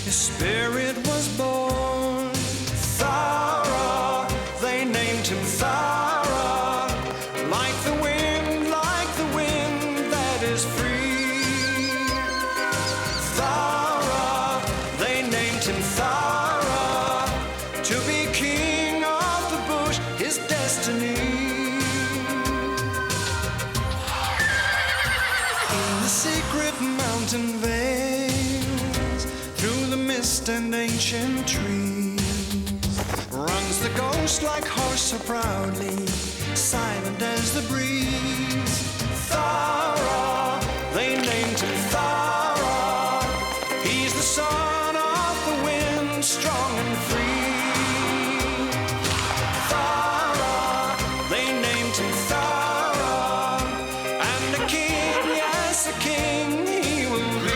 his spirit was born. Thowra, they named him Thowra, like the wind that is free. Thowra, they named him Thowra, to be king of the bush, his destiny. In the secret mountain vales, through the mist and ancient trees, runs the ghost like horse so proudly, silent as the breeze. Thowra, they named him Thowra, he's the son of the wind, strong and free. Thowra, they named him Thowra, and a king, yes, a king he will be.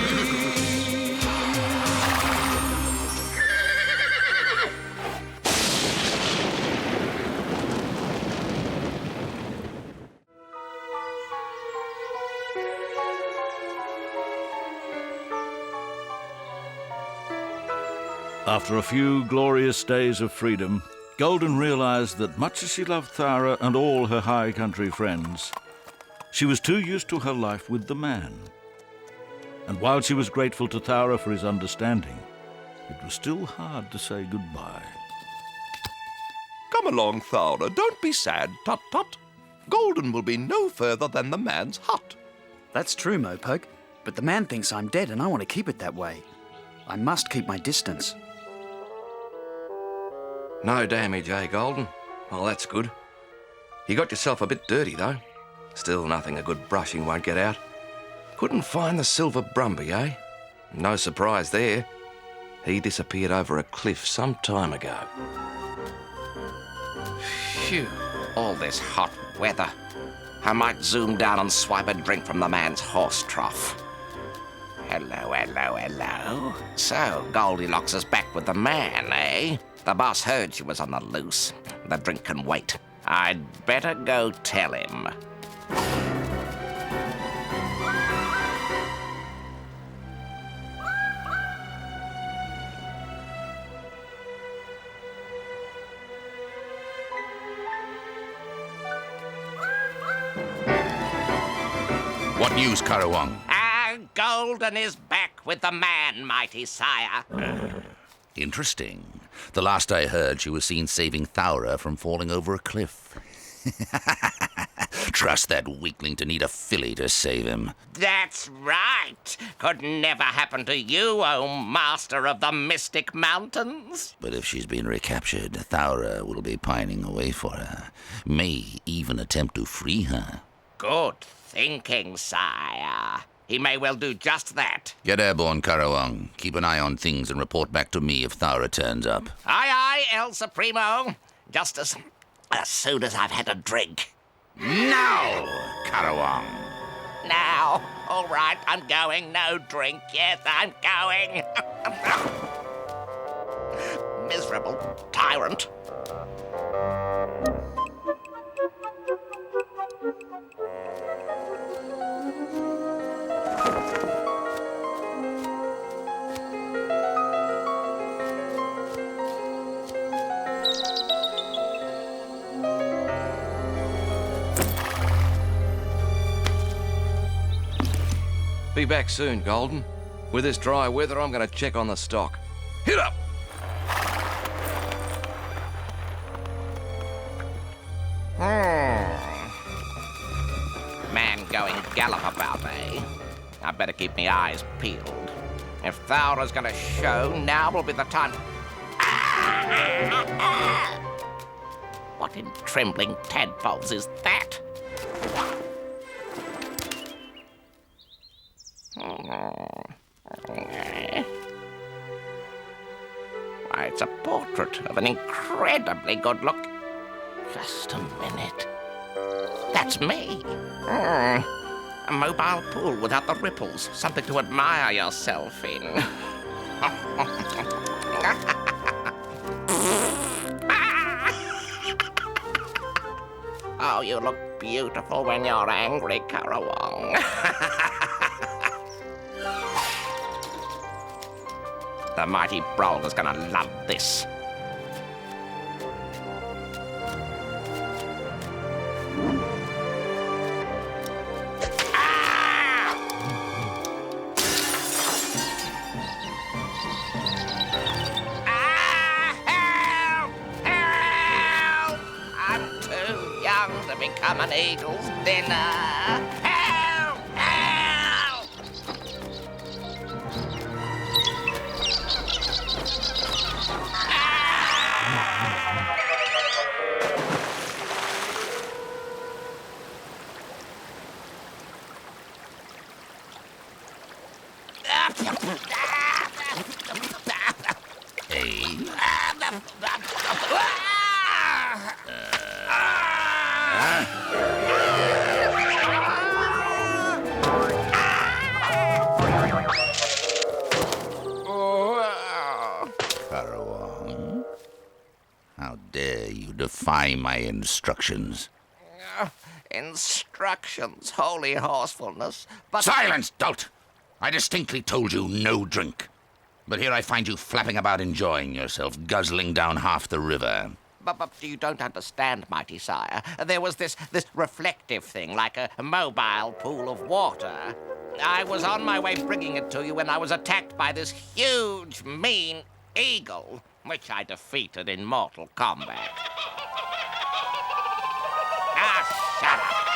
After a few glorious days of freedom, Golden realized that much as she loved Thowra and all her high country friends, she was too used to her life with the man. And while she was grateful to Thowra for his understanding, it was still hard to say goodbye. Come along, Thowra. Don't be sad, Tut-Tut. Golden will be no further than the man's hut. That's true, Mopoke, but the man thinks I'm dead and I want to keep it that way. I must keep my distance. No damage, eh, Golden? Well, that's good. You got yourself a bit dirty, though. Still nothing a good brushing won't get out. Couldn't find the Silver Brumby, eh? No surprise there. He disappeared over a cliff some time ago. Phew, all this hot weather. I might zoom down and swipe a drink from the man's horse trough. Hello, hello, hello. So, Goldilocks is back with the man, eh? The boss heard she was on the loose. The drink can wait. I'd better go tell him. What news, Karawang? Golden is back with the man, mighty sire. Interesting. The last I heard, she was seen saving Thowra from falling over a cliff. Trust that weakling to need a filly to save him. That's right. Could never happen to you, oh master of the mystic mountains. But if she's been recaptured, Thowra will be pining away for her. May even attempt to free her. Good thinking, sire. He may well do just that. Get airborne, Karawang. Keep an eye on things and report back to me if Thowra turns up. Aye, aye, El Supremo. Just as soon as I've had a drink. Now, Karawang. Now. All right, I'm going. No drink. Yes, I'm going. Miserable tyrant. Be back soon, Golden. With this dry weather, I'm going to check on the stock. Hit up! Man going gallop about, eh? I better keep my eyes peeled. If Thowra's gonna show, now will be the time. What in trembling tadpoles is that? Why, it's a portrait of an incredibly good look. Just a minute. That's me. A mobile pool without the ripples. Something to admire yourself in. Oh, you look beautiful when you're angry, Karawang. The mighty Brolga's gonna love this. Become an eagle's dinner. Help! Help! Karawang, how dare you defy my instructions? Instructions, holy horsefulness, but... Silence, dolt! I distinctly told you no drink. But here I find you flapping about enjoying yourself, guzzling down half the river. But you don't understand, mighty sire. There was this reflective thing, like a mobile pool of water. I was on my way bringing it to you when I was attacked by this huge, mean eagle, which I defeated in mortal combat. Ah, shut up!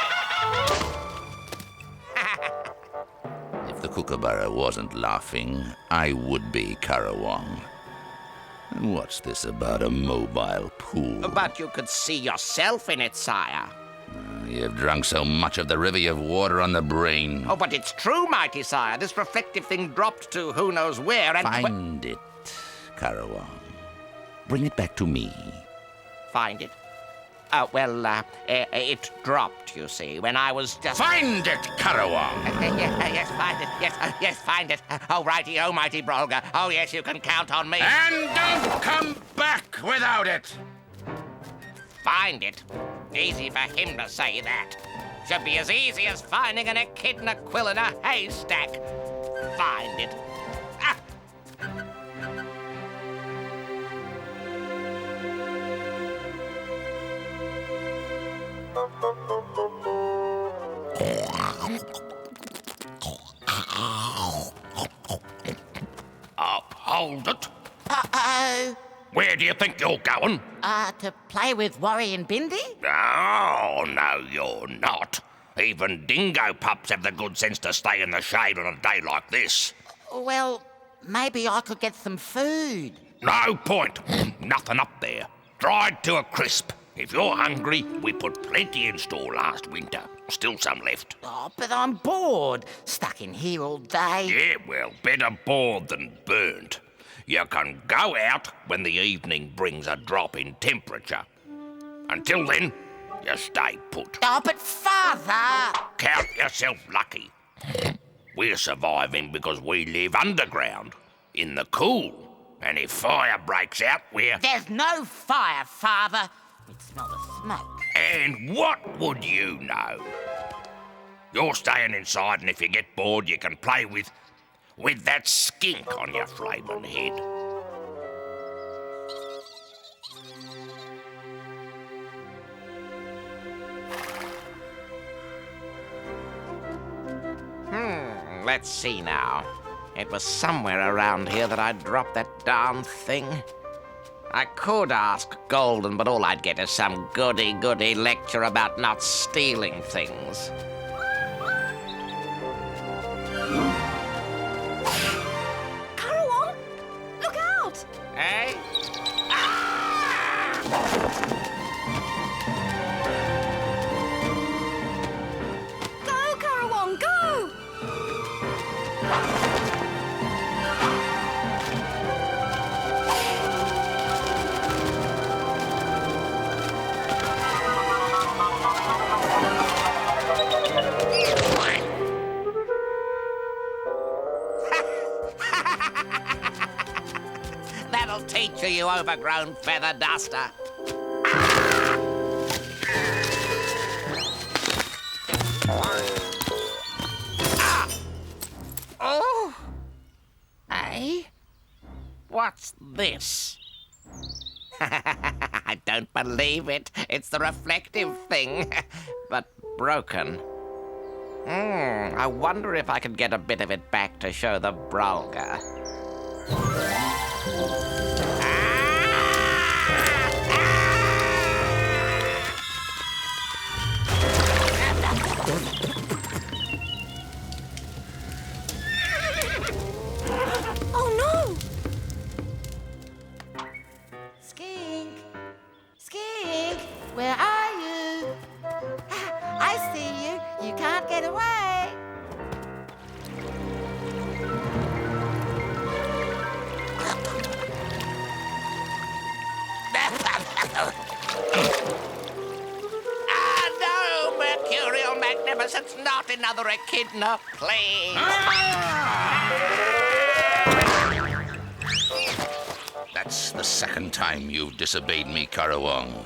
If the kookaburra wasn't laughing, I would be, Karawang. And what's this about a mobile pool? But you could see yourself in it, sire. You've drunk so much of the river you've water on the brain. Oh, but it's true, mighty sire. This reflective thing dropped to who knows where and... Find it, Karawang. Bring it back to me. Find it? Oh, well, it dropped, you see, when I was just... Find it, Karawang! Yes, find it. Yes, find it. Oh, righty, oh, mighty Brolga. Oh, yes, you can count on me. And don't come back without it! Find it? Easy for him to say that. Should be as easy as finding an echidna quill in a haystack. Find it. Ah! Hold it. Uh-oh. Where do you think you're going? To play with Worry and Bindi? Oh, no, you're not. Even dingo pups have the good sense to stay in the shade on a day like this. Well, maybe I could get some food. No point. Nothing up there. Dried to a crisp. If you're hungry, we put plenty in store last winter. Still some left. Oh, but I'm bored. Stuck in here all day. Yeah, well, better bored than burnt. You can go out when the evening brings a drop in temperature. Until then, you stay put. Oh, but Father! Count yourself lucky. We're surviving because we live underground, in the cool. And if fire breaks out, we're... There's no fire, Father. We'd smell the smoke. And what would you know? You're staying inside, and if you get bored, you can play with that skink on your flaming head. Let's see now. It was somewhere around here that I dropped that darn thing. I could ask Golden, but all I'd get is some goody-goody lecture about not stealing things. Karawang, look out! Eh? Ah! Go, Karawang, go! That'll teach you, you overgrown feather duster. Oh! Eh? What's this? I don't believe it. It's the reflective thing, but broken. I wonder if I could get a bit of it back to show the Brolga. Oh no! Skink! Skink! Where are you? I see you. You can't get away. No, Mercurial Magnificence, not another echidna, please. That's the second time you've disobeyed me, Karawong.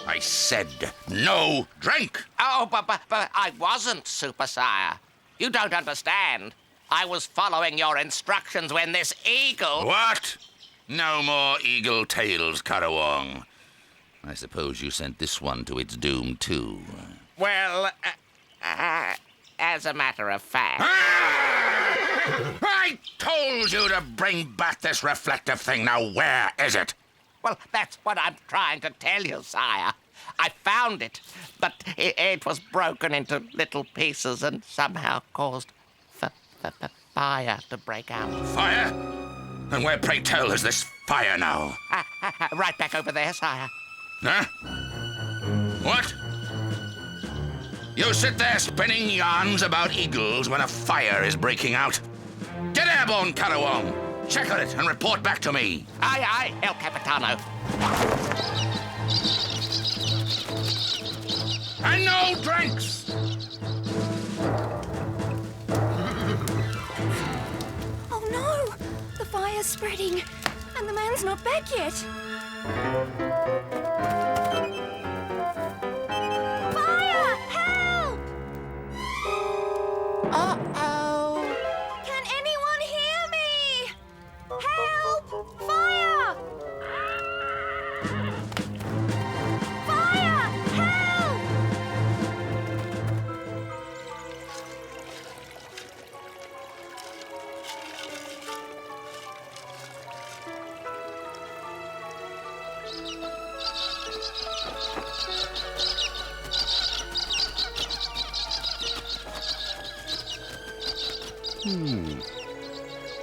I said no drink. Oh, but I wasn't, Super Sire. You don't understand. I was following your instructions when this eagle... What? No more eagle tales, Karawong. I suppose you sent this one to its doom, too. Well, as a matter of fact... I told you to bring back this reflective thing. Now, where is it? Well, that's what I'm trying to tell you, Sire. I found it, but it was broken into little pieces and somehow caused fire to break out. Fire? And where, pray tell, is this fire now? Right back over there, Sire. Huh? What? You sit there spinning yarns about eagles when a fire is breaking out. Get airborne, Karawong. Check on it and report back to me. Aye, aye, El Capitano. And no drinks! Oh no! The fire's spreading, and the man's not back yet. Fire! Help! Uh-oh. Can anyone hear me? Help! Fire! Fire! Help!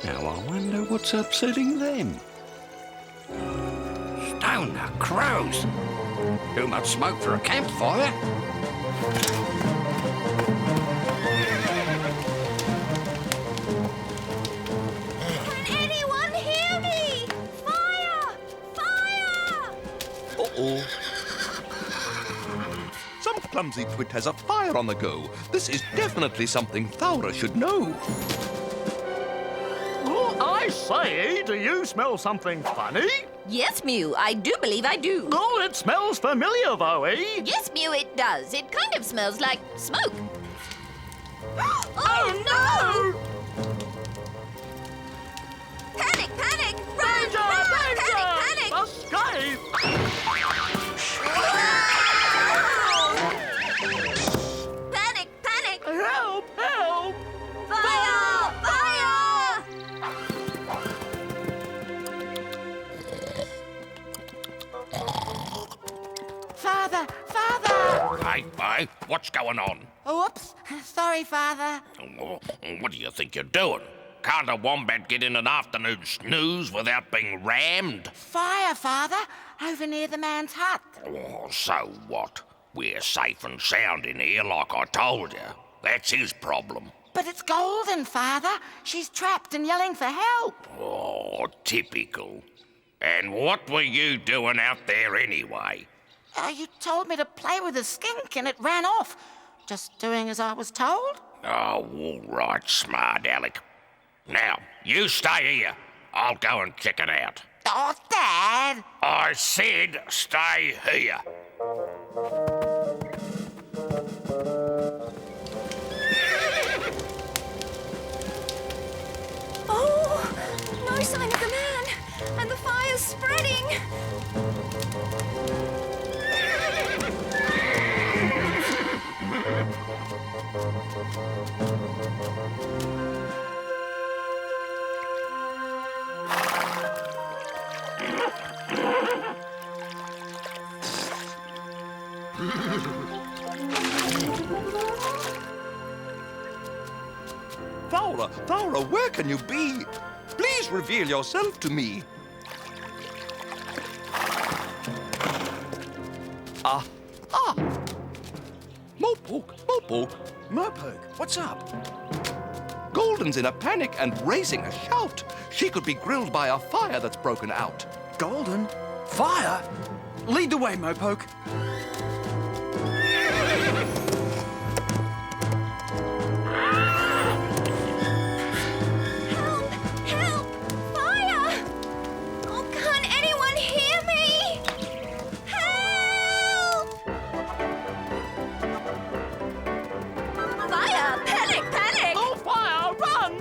Now I wonder what's upsetting them. Stone the crows! Too much smoke for a campfire. Can anyone hear me? Fire! Fire! Uh-oh. Some clumsy twit has a fire on the go. This is definitely something Thowra should know. I say, do you smell something funny? Yes, Mew, I do believe I do. Oh, it smells familiar, though, eh? Yes, Mew, it does. It kind of smells like smoke. Oh, no! Panic, panic! Run! Danger, Run! danger! Panic, panic! Escape! Panic, panic! Help, help! Fire! Fire! Father! Father! Hey, what's going on? Oops. Sorry, Father. What do you think you're doing? Can't a wombat get in an afternoon snooze without being rammed? Fire, Father. Over near the man's hut. Oh, so what? We're safe and sound in here, like I told you. That's his problem. But it's Golden, Father. She's trapped and yelling for help. Oh, typical. And what were you doing out there anyway? You told me to play with the skink and it ran off. Just doing as I was told. Oh, all right, smart Alec. Now, you stay here. I'll go and check it out. Oh, Dad! I said stay here. Oh! No sign of the man, and the fire's spreading. Thowra, where can you be? Please reveal yourself to me. Ah! Mopoke. Mopoke, what's up? Golden's in a panic and raising a shout. She could be grilled by a fire that's broken out. Golden? Fire? Lead the way, Mopoke. Help! Fire! Oh, can't anyone hear me? Help! Fire! Panic! Oh, fire! Run!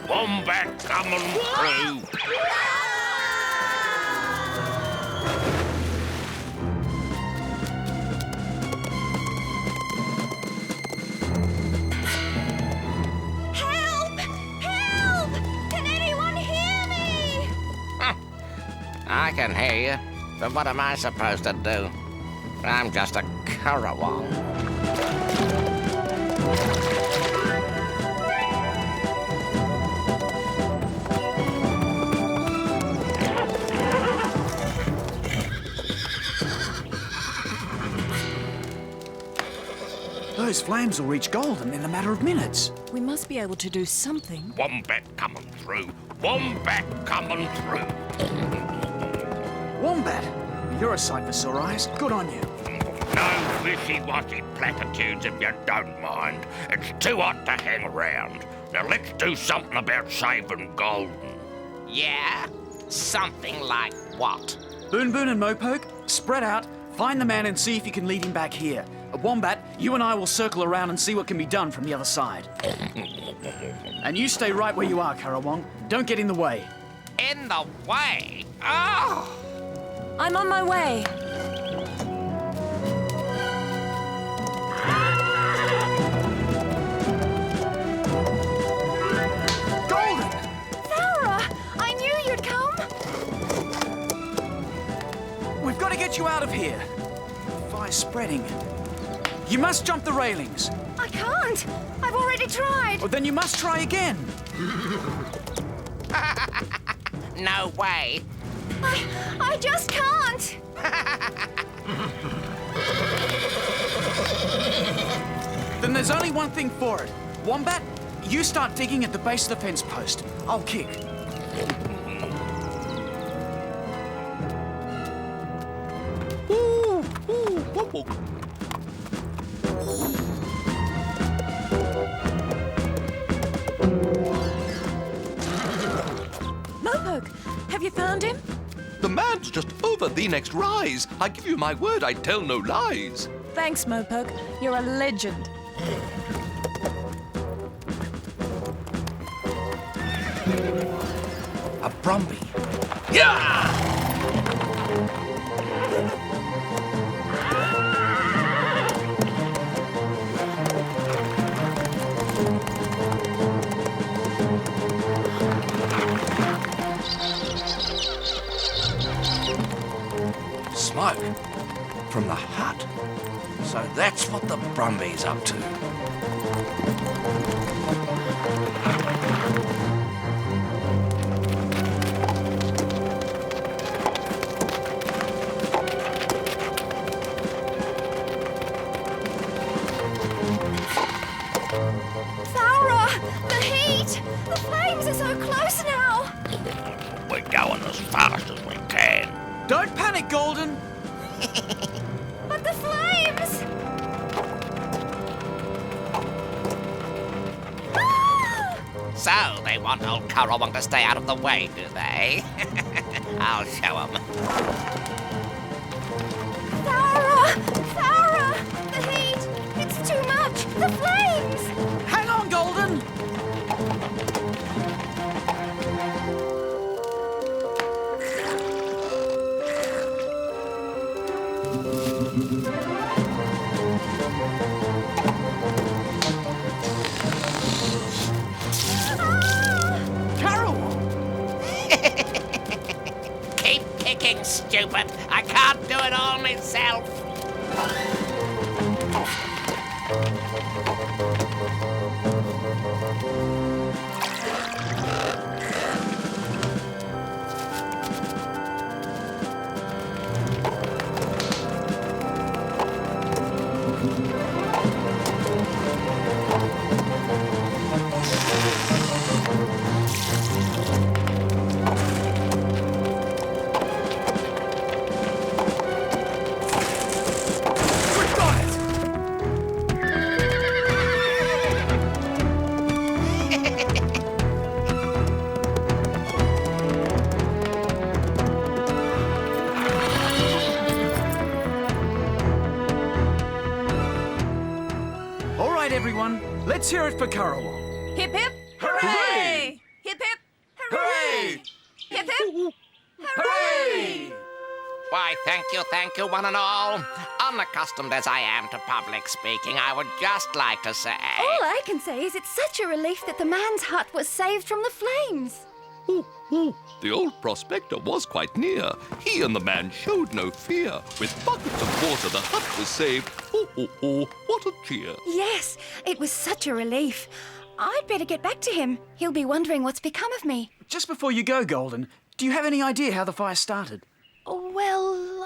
Wombat coming through. Help! Can anyone hear me? I can hear you, but what am I supposed to do? I'm just a currawong. Those flames will reach Golden in a matter of minutes. We must be able to do something. Wombat coming through. Wombat coming through. Wombat, you're a sight for sore eyes. Good on you. No wishy-washy platitudes if you don't mind. It's too hot to hang around. Now let's do something about saving Golden. Yeah? Something like what? Boon Boon and Mopoke, spread out, find the man and see if you can lead him back here. Wombat, you and I will circle around and see what can be done from the other side. And you stay right where you are, Currawong. Don't get in the way. In the way? Oh! I'm on my way. Golden! Thowra! I knew you'd come! We've got to get you out of here. The fire's spreading. You must jump the railings. I can't! I've already tried! Well, then you must try again. No way. I just can't! Then there's only one thing for it. Wombat, you start digging at the base of the fence post. I'll kick. Mopoke. Mopoke, have you found him? The man's just over the next rise. I give you my word, I tell no lies. Thanks, Mopoke. You're a legend. A Brumby. Yeah! Smoke from the hut. So that's what the Brumby's up to. Thowra! The heat! The flames are so close now! We're going as fast as we can. Don't panic, Golden. But the flames! Ah! So, they want old Currawong to stay out of the way, do they? I'll show 'em. Thowra! Thowra! The heat! It's too much! The flames! Hang on, Golden. stupid. I can't do it all myself. All right, everyone, let's hear it for Karawong. Hip hip! Hooray! Hip hip! Hooray! Hip hip! Hooray! Why, thank you, one and all. Unaccustomed as I am to public speaking, I would just like to say... All I can say is it's such a relief that the man's hut was saved from the flames. The old prospector was quite near. He and the man showed no fear. With buckets of water, the hut was saved. What a cheer. Yes, it was such a relief. I'd better get back to him. He'll be wondering what's become of me. Just before you go, Golden, do you have any idea how the fire started? Well,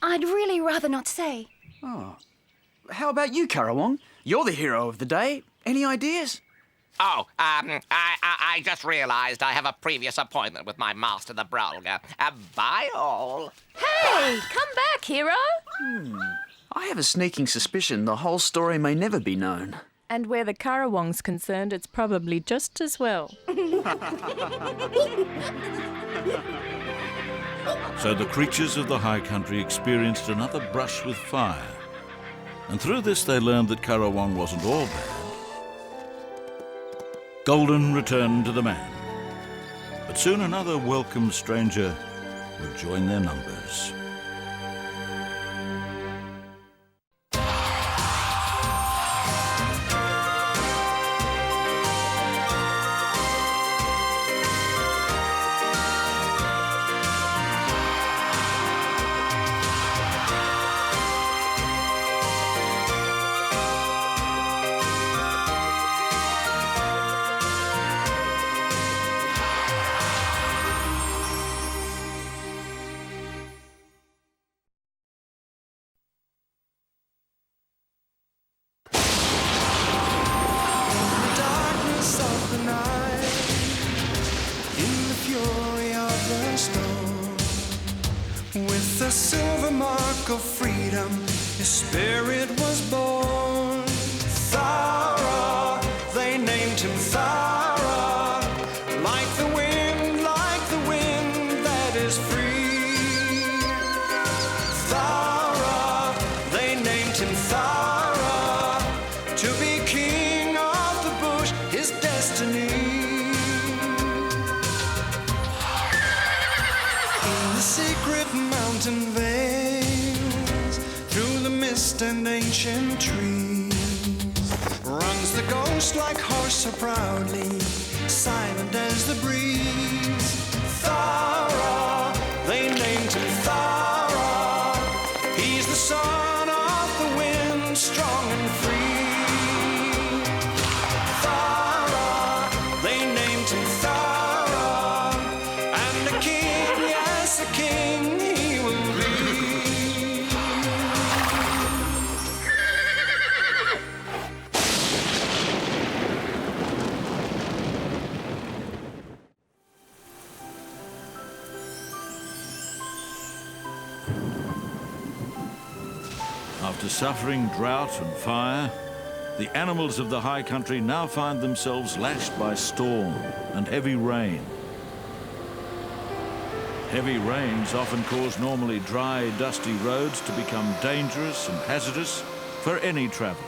I'd really rather not say. Oh. How about you, Karawong? You're the hero of the day. Any ideas? Oh, I just realized I have a previous appointment with my master, the Brolga. Bye all. Hey, come back, hero! I have a sneaking suspicion the whole story may never be known. And where the Karawong's concerned, it's probably just as well. So the creatures of the high country experienced another brush with fire. And through this they learned that Karawong wasn't all bad. Golden returned to the man. But soon another welcome stranger would join their numbers. With the silver mark of freedom, his spirit was born. Thowra, they named him Thowra, like the wind that is free. Thowra, they named him Thowra, to be king of the bush, his destiny. In the secret mountain veils, through the mist and ancient trees, runs the ghost like horse so proudly, silent as the breeze. Thowra, they named him Thowra, he's the son of the wind, strong and free. Thowra, they named him Thowra, and a king, yes, a king he will be. After suffering drought and fire, the animals of the high country now find themselves lashed by storm and heavy rain. Heavy rains often cause normally dry, dusty roads to become dangerous and hazardous for any traveller.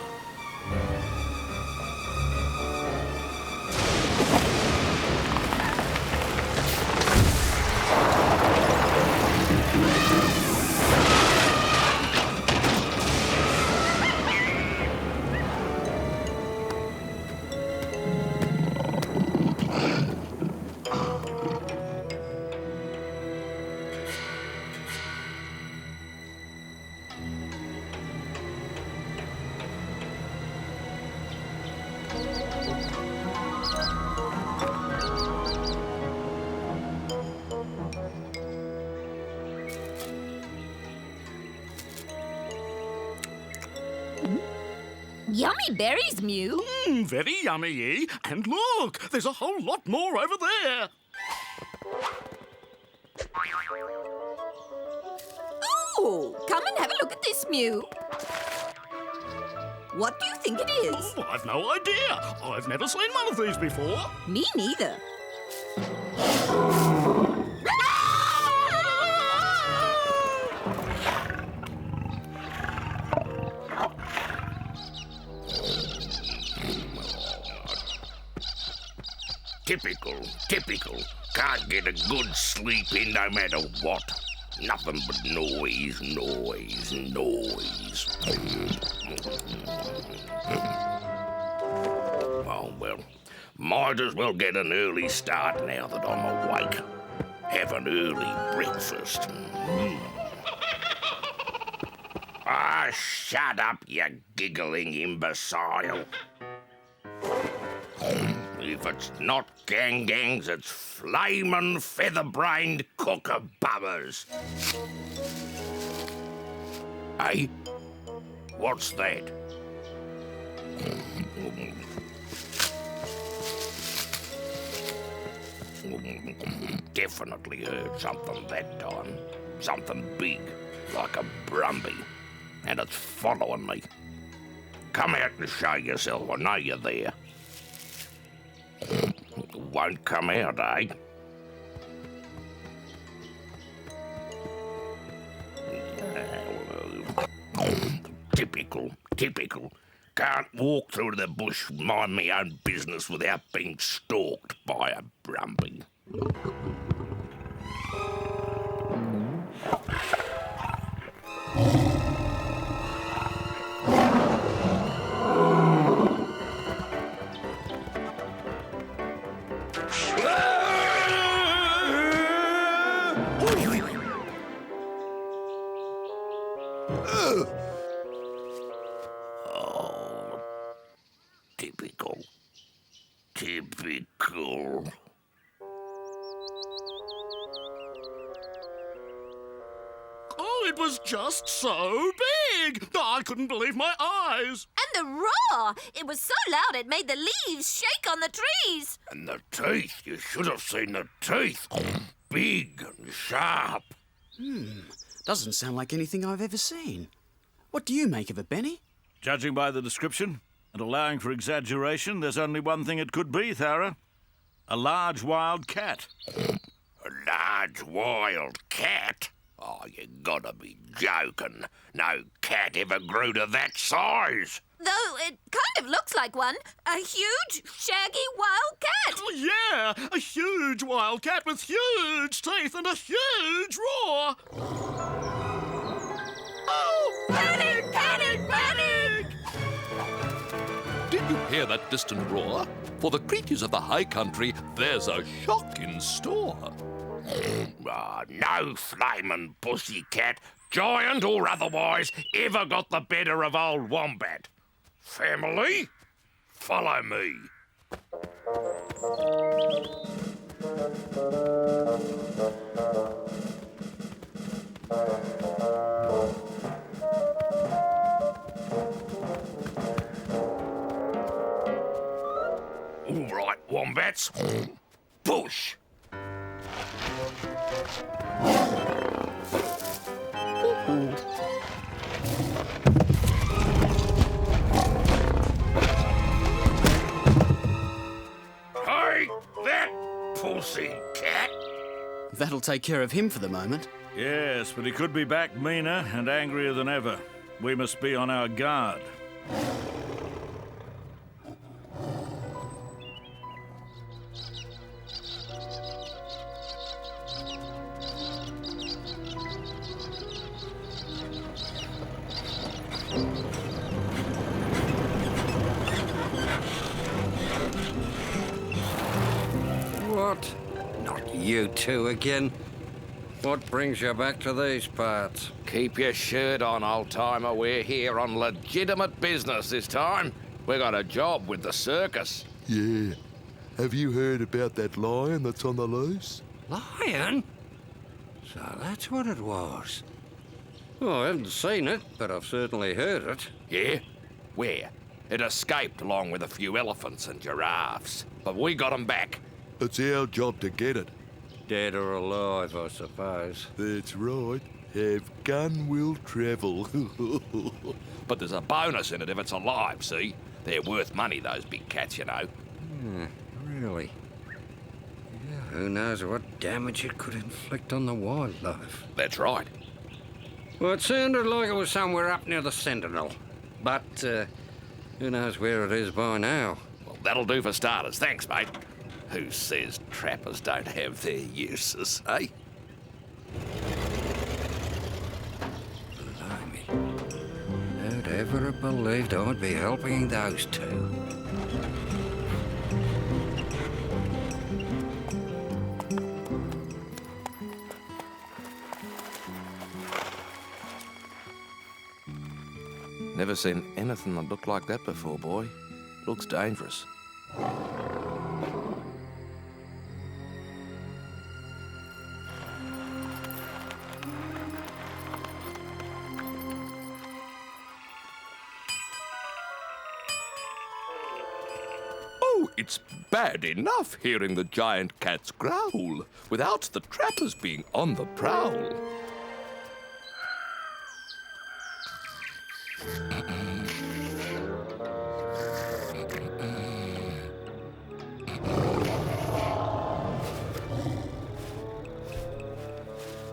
Yummy berries, Mew. Very yummy, and look, there's a whole lot more over there. Ooh, come and have a look at this, Mew. What do you think it is? Oh, I've no idea. I've never seen one of these before. Me neither. Typical. Can't get a good sleep in no matter what. Nothing but noise. Oh, well, might as well get an early start now that I'm awake. Have an early breakfast. Ah, shut up, you giggling imbecile. If it's not gangs, it's flamin' feather-brained kookaburras. Hey, what's that? Definitely heard something that time. Something big, like a Brumby. And it's following me. Come out and show yourself. I know you're there. Won't come out, eh? Typical. Can't walk through the bush, mind my own business without being stalked by a Brumby. Typical. Oh, it was just so big. I couldn't believe my eyes. And the roar! It was so loud it made the leaves shake on the trees. And the teeth, you should have seen the teeth. Big and sharp. Doesn't sound like anything I've ever seen. What do you make of it, Benny? Judging by the description, and allowing for exaggeration, there's only one thing it could be, Thowra. A large wild cat. A large wild cat? Oh, you gotta be joking. No cat ever grew to that size. Though it kind of looks like one. A huge, shaggy wild cat. Oh, yeah, a huge wild cat with huge teeth and a huge roar. Oh, panic, panic, panic! Did you hear that distant roar? For the creatures of the high country, there's a shock in store. No flamin' pussycat, giant or otherwise, ever got the better of old Wombat. Family, follow me. All right, Wombats, push. Hey, that pussy cat. That'll take care of him for the moment. Yes, but he could be back meaner and angrier than ever. We must be on our guard. What? Not you two again? What brings you back to these parts? Keep your shirt on, old-timer. We're here on legitimate business this time. We got a job with the circus. Yeah. Have you heard about that lion that's on the loose? Lion? So that's what it was. Oh, I haven't seen it, but I've certainly heard it. Yeah? Where? It escaped along with a few elephants and giraffes, but we got 'em back. It's our job to get it. Dead or alive, I suppose. That's right. Have gun will travel. But there's a bonus in it if it's alive, see? They're worth money, those big cats, you know. Really? Yeah, who knows what damage it could inflict on the wildlife. That's right. Well, it sounded like it was somewhere up near the Sentinel. But, who knows where it is by now? Well, that'll do for starters. Thanks, mate. Who says trappers don't have their uses, eh? Blimey. Who'd ever have believed I'd be helping those two? Never seen anything that looked like that before, boy. Looks dangerous. Oh, it's bad enough hearing the giant cats growl without the trappers being on the prowl.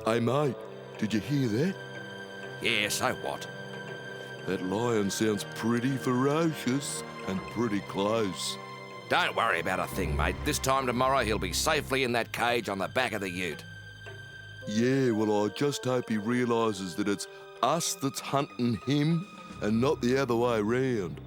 Hey, mate, did you hear that? Yeah, so what? That lion sounds pretty ferocious and pretty close. Don't worry about a thing, mate. This time tomorrow he'll be safely in that cage on the back of the ute. Yeah, well, I just hope he realises that it's us that's hunting him and not the other way round.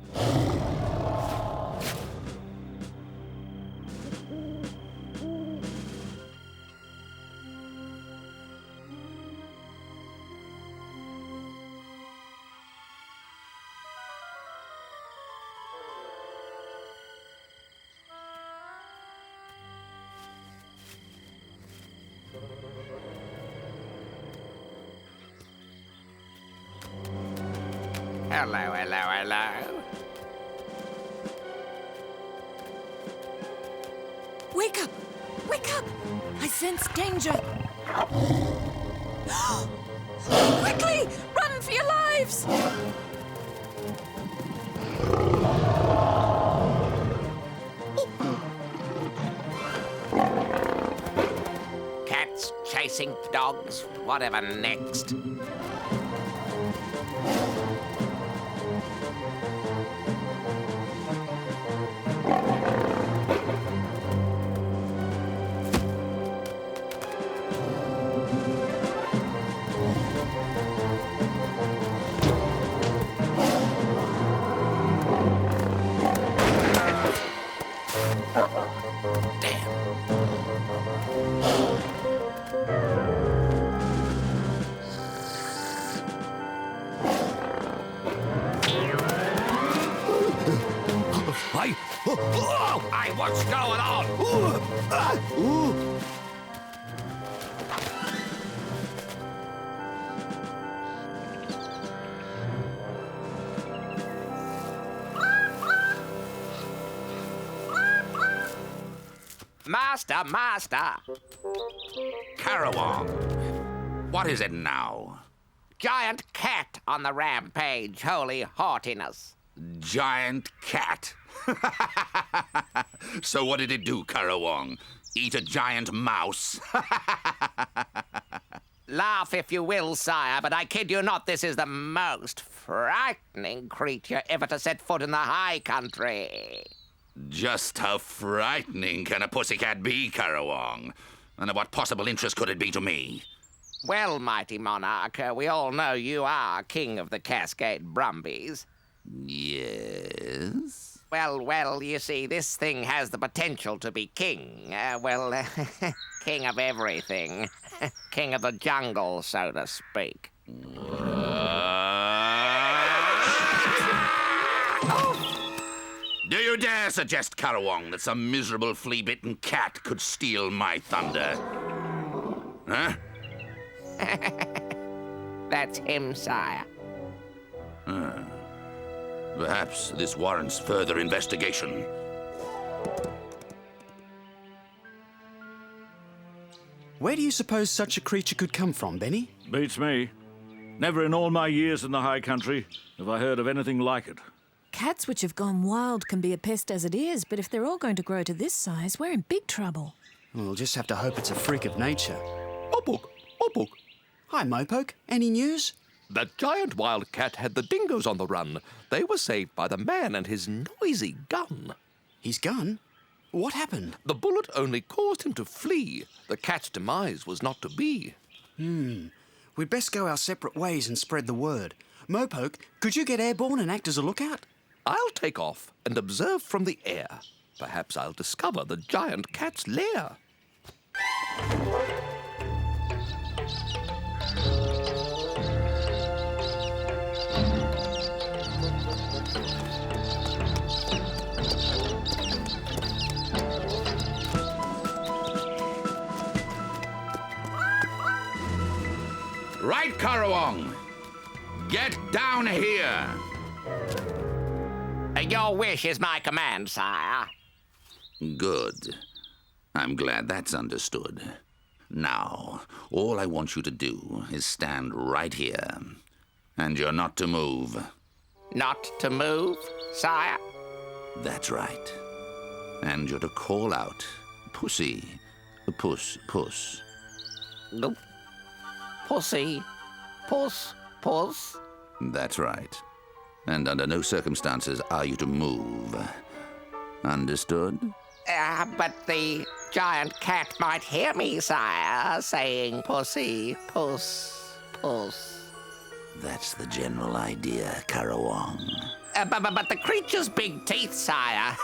Hello, hello, hello. Wake up! Wake up! I sense danger. Quickly! Run for your lives! Cats chasing dogs, whatever next. Hey! Hey, what's going on? Master, master! Karawong, what is it now? Giant cat on the rampage, holy haughtiness. Giant cat. So what did it do, Karawong? Eat a giant mouse? Laugh if you will, sire, but I kid you not, this is the most frightening creature ever to set foot in the high country. Just how frightening can a pussycat be, Karawong? And of what possible interest could it be to me? Well, mighty monarch, we all know you are king of the Cascade Brumbies. Yes? Well, you see, this thing has the potential to be king. King of everything. King of the jungle, so to speak. Do you dare suggest, Karawong, that some miserable flea-bitten cat could steal my thunder? Huh? That's him, sire. Perhaps this warrants further investigation. Where do you suppose such a creature could come from, Benny? Beats me. Never in all my years in the high country have I heard of anything like it. Cats which have gone wild can be a pest as it is, but if they're all going to grow to this size, we're in big trouble. We'll just have to hope it's a freak of nature. Mopok, Mopok. Hi, Mopoke. Any news? That giant wild cat had the dingoes on the run. They were saved by the man and his noisy gun. His gun? What happened? The bullet only caused him to flee. The cat's demise was not to be. We'd best go our separate ways and spread the word. Mopoke, could you get airborne and act as a lookout? I'll take off and observe from the air. Perhaps I'll discover the giant cat's lair. Right, Karawong. Get down here. Your wish is my command, sire. Good. I'm glad that's understood. Now, all I want you to do is stand right here. And you're not to move. Not to move, sire? That's right. And you're to call out, Pussy. Puss, puss. Nope. Pussy. Puss, puss. That's right. And under no circumstances are you to move. Understood? But the giant cat might hear me, sire, saying pussy, puss, puss. That's the general idea, Karawong. But the creature's big teeth, sire.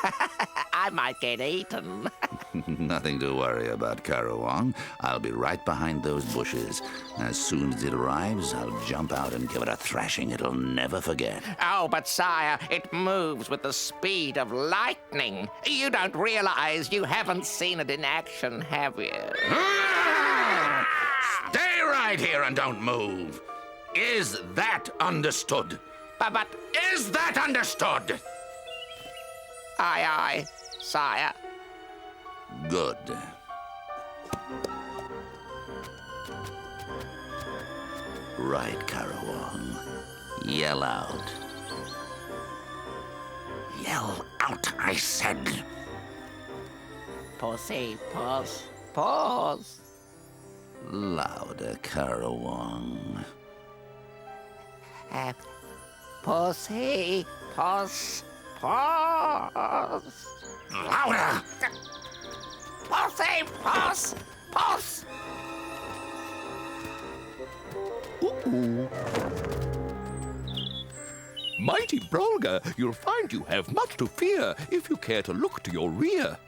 I might get eaten. Nothing to worry about, Karawong. I'll be right behind those bushes. As soon as it arrives, I'll jump out and give it a thrashing it'll never forget. Oh, but sire, it moves with the speed of lightning. You don't realize you haven't seen it in action, have you? Stay right here and don't move. Is that understood? But... Is that understood? Aye, aye, sire. Good. Right, Karawong. Yell out. Yell out, I said. Pussy, puss, puss. Louder, Karawong. Pussy, puss, puss. Louder! Pussy, puss, puss. Mighty Brolga, you'll find you have much to fear if you care to look to your rear.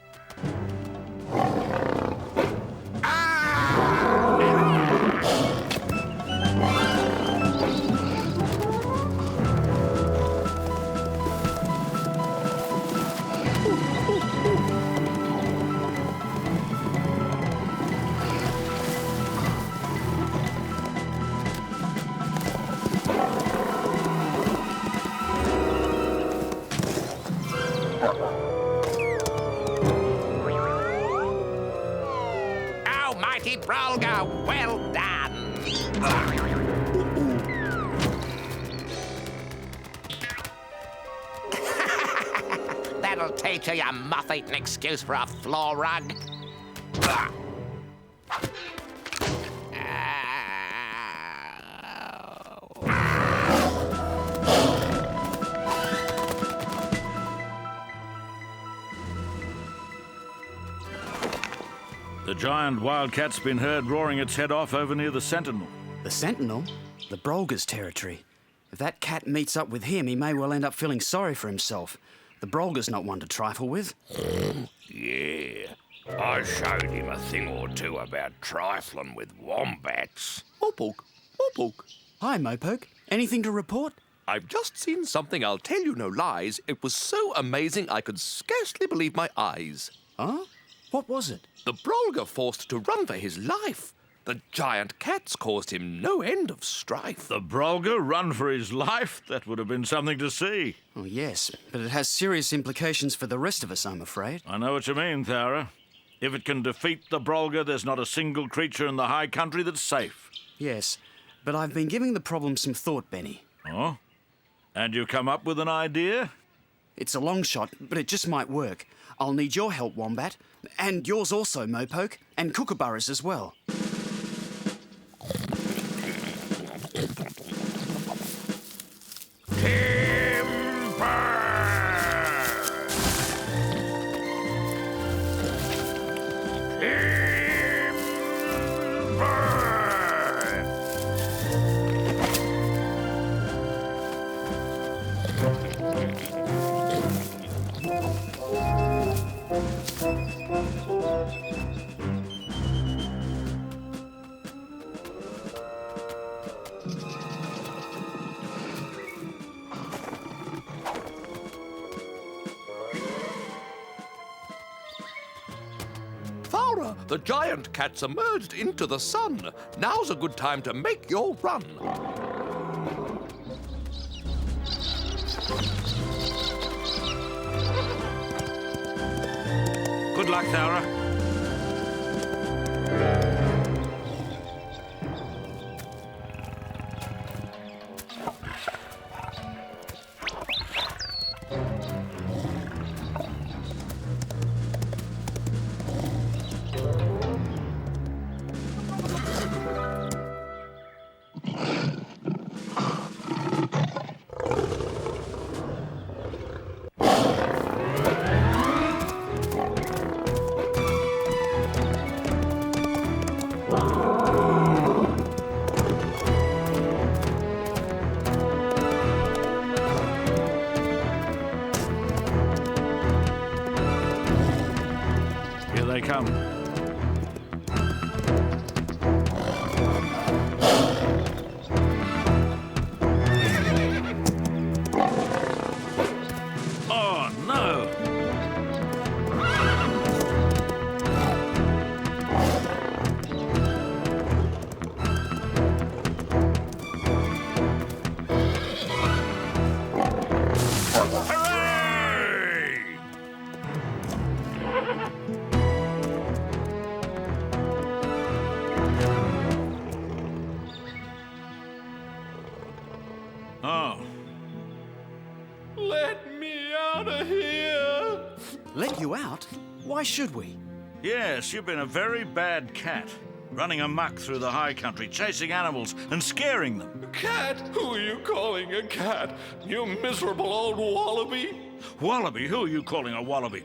Mighty Brolga, well done. That'll teach you your moth-eaten excuse for a floor rug. The giant wildcat's been heard roaring its head off over near the Sentinel. The Sentinel? The Brolga's territory. If that cat meets up with him, he may well end up feeling sorry for himself. The Brolga's not one to trifle with. Yeah, I showed him a thing or two about trifling with wombats. Mopoke, Mopoke. Hi, Mopoke. Anything to report? I've just seen something, I'll tell you no lies. It was so amazing I could scarcely believe my eyes. Huh? What was it? The Brolga forced to run for his life. The giant cat's caused him no end of strife. The Brolga run for his life? That would have been something to see. Oh, yes, but it has serious implications for the rest of us, I'm afraid. I know what you mean, Thowra. If it can defeat the Brolga, there's not a single creature in the high country that's safe. Yes, but I've been giving the problem some thought, Benny. Oh? And you come up with an idea? It's a long shot, but it just might work. I'll need your help, Wombat. And yours also, Mopoke. And Kookaburras as well. Thowra, the giant cat's emerged into the sun. Now's a good time to make your run. Good luck, Thowra. Here they come. Oh, no! Oh. Let me out of here! Let you out? Why should we? Yes, you've been a very bad cat. Running amok through the high country, chasing animals and scaring them. Cat? Who are you calling a cat? You miserable old wallaby? Wallaby? Who are you calling a wallaby?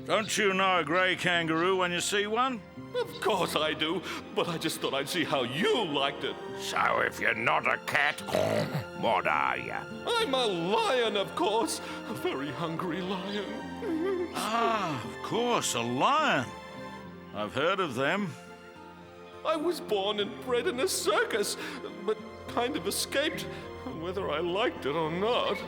Don't you know a grey kangaroo when you see one? Of course I do, but I just thought I'd see how you liked it. So if you're not a cat, what are you? I'm a lion, of course. A very hungry lion. Ah, of course, a lion. I've heard of them. I was born and bred in a circus, but kind of escaped, whether I liked it or not.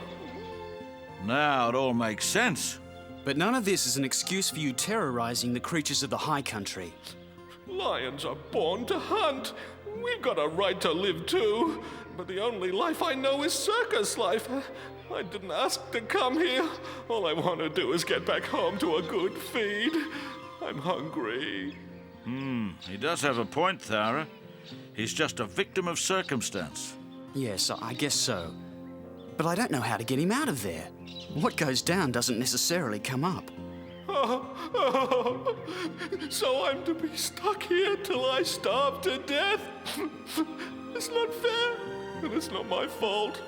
Now it all makes sense. But none of this is an excuse for you terrorizing the creatures of the high country. Lions are born to hunt. We've got a right to live too. But the only life I know is circus life. I didn't ask to come here. All I want to do is get back home to a good feed. I'm hungry. He does have a point, Thowra. He's just a victim of circumstance. Yes, I guess so. But I don't know how to get him out of there. What goes down doesn't necessarily come up. So I'm to be stuck here till I starve to death? It's not fair, and it's not my fault.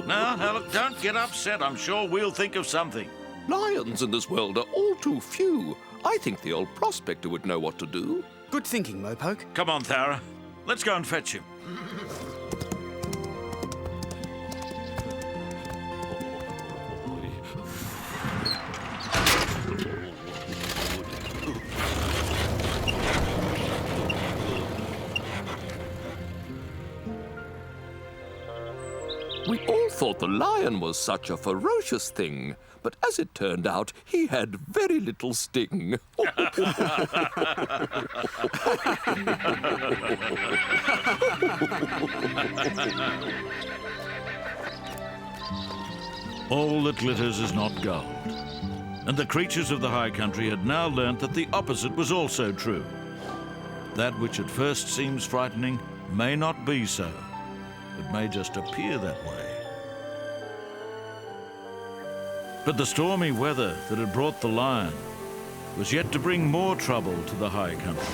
Now, look, don't get upset. I'm sure we'll think of something. Lions in this world are all too few. I think the old prospector would know what to do. Good thinking, Mopoke. Come on, Thowra. Let's go and fetch him. All thought the lion was such a ferocious thing, but as it turned out, he had very little sting. All that glitters is not gold. And the creatures of the high country had now learnt that the opposite was also true. That which at first seems frightening may not be so. It may just appear that way. But the stormy weather that had brought the lion was yet to bring more trouble to the high country.